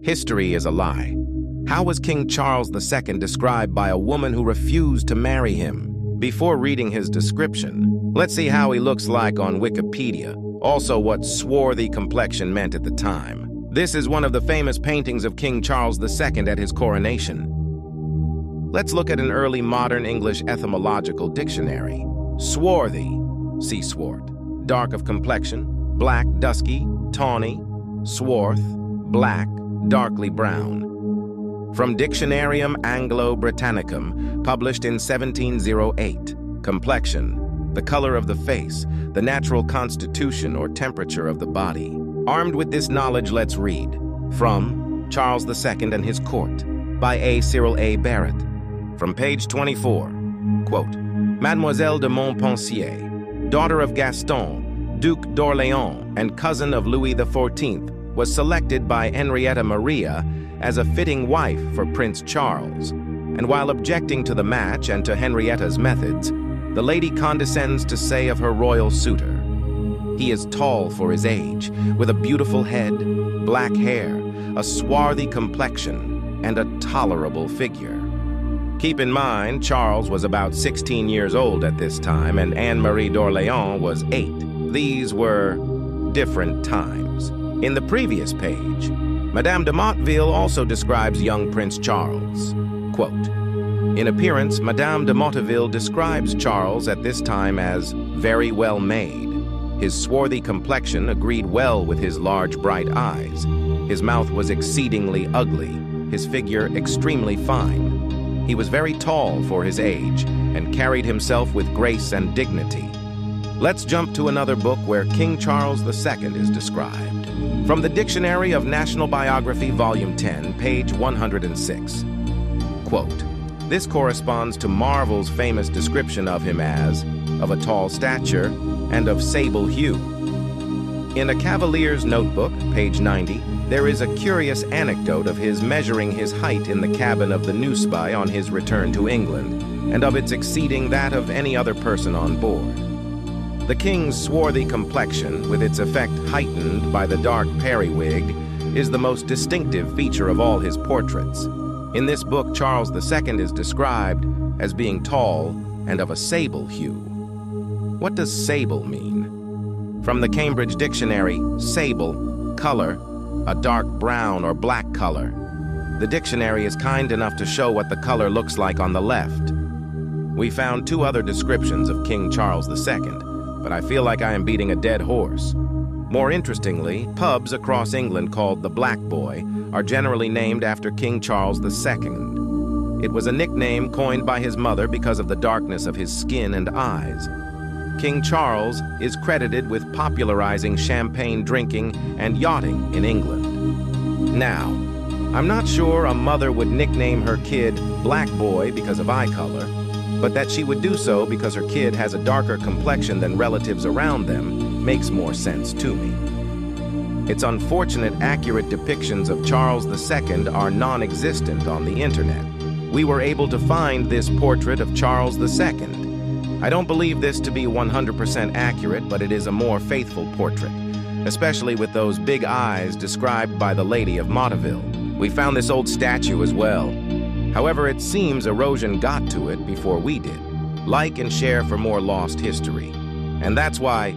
History is a lie. How was King Charles II described by a woman who refused to marry him? Before reading his description, let's see how he looks like on Wikipedia, also what swarthy complexion meant at the time. This is one of the famous paintings of King Charles II at his coronation. Let's look at an early modern English etymological dictionary. Swarthy, see swart, dark of complexion, black, dusky, tawny, swarth, black, darkly brown. From Dictionarium Anglo-Britannicum, published in 1708. Complexion, the color of the face, the natural constitution or temperature of the body. Armed with this knowledge, let's read from Charles II and His Court by A. Cyril A. Barrett. From page 24, quote, Mademoiselle de Montpensier, daughter of Gaston, Duc d'Orléans and cousin of Louis XIV, was selected by Henrietta Maria as a fitting wife for Prince Charles, and while objecting to the match and to Henrietta's methods, the lady condescends to say of her royal suitor, "He is tall for his age, with a beautiful head, black hair, a swarthy complexion, and a tolerable figure." Keep in mind, Charles was about 16 years old at this time, and Anne-Marie d'Orléans was 8. These were different times. In the previous page, Madame de Motteville also describes young Prince Charles. Quote, in appearance, Madame de Motteville describes Charles at this time as very well made. His swarthy complexion agreed well with his large bright eyes. His mouth was exceedingly ugly, his figure extremely fine. He was very tall for his age and carried himself with grace and dignity. Let's jump to another book where King Charles II is described. From the Dictionary of National Biography, Volume 10, page 106. Quote, this corresponds to Marvell's famous description of him as, of a tall stature and of sable hue. In A Cavalier's Notebook, page 90, there is a curious anecdote of his measuring his height in the cabin of the Newspy on his return to England, and of its exceeding that of any other person on board. The king's swarthy complexion, with its effect heightened by the dark periwig, is the most distinctive feature of all his portraits. In this book, Charles II is described as being tall and of a sable hue. What does sable mean? From the Cambridge Dictionary, sable, color, a dark brown or black color. The dictionary is kind enough to show what the color looks like on the left. We found 2 other descriptions of King Charles II, but I feel like I am beating a dead horse. More interestingly, pubs across England called the Black Boy are generally named after King Charles II. It was a nickname coined by his mother because of the darkness of his skin and eyes. King Charles is credited with popularizing champagne drinking and yachting in England. Now, I'm not sure a mother would nickname her kid Black Boy because of eye color, but that she would do so because her kid has a darker complexion than relatives around them makes more sense to me. It's unfortunate accurate depictions of Charles II are non-existent on the internet. We were able to find this portrait of Charles II. I don't believe this to be 100% accurate, but it is a more faithful portrait, especially with those big eyes described by the Lady of Motteville. We found this old statue as well. However, it seems erosion got to it before we did. Like and share for more lost history. And that's why